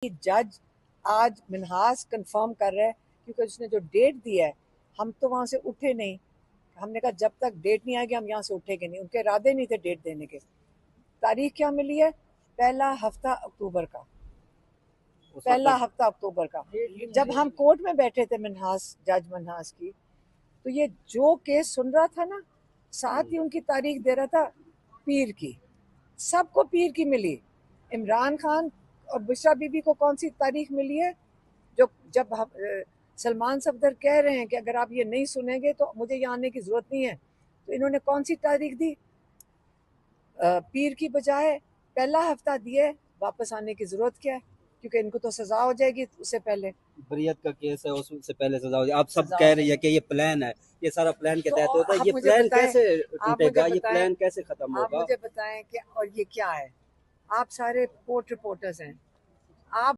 कि जज आज मिनहास कंफर्म कर रहा है, क्योंकि उसने जो डेट दिया है, हम तो वहां से उठे नहीं। हमने कहा जब तक डेट नहीं आएगी हम यहाँ से उठेंगे नहीं। उनके इरादे नहीं थे डेट देने के। तारीख क्या मिली है? पहला हफ्ता अक्टूबर का। पहला हफ्ता अक्टूबर का। जब हम कोर्ट में बैठे थे मिनहास, जज मिनहास की, तो ये जो केस सुन रहा था ना, साथ ही उनकी तारीख दे रहा था पीर की। सबको पीर की मिली। इमरान खान और बुशरा बीबी को कौन सी तारीख मिली है? जो जब सलमान सफदर कह रहे हैं कि अगर आप ये नहीं सुनेंगे तो मुझे यहाँ आने की जरूरत नहीं है, तो इन्होंने कौन सी तारीख दी? पीर की बजाय पहला हफ्ता दिए। वापस आने की जरूरत क्या है? क्योंकि इनको तो सजा हो जाएगी उससे पहले। बरियत का केस है, उससे पहले सजा हो जाए। आप सब कह रही है कि ये प्लान है, ये सारा प्लान के तहत होता है। ये प्लान कैसे टूटेगा? ये प्लान कैसे खत्म आप होगा? मुझे बताएं कि और ये क्या है? आप सारे कोर्ट रिपोर्टर्स हैं। आप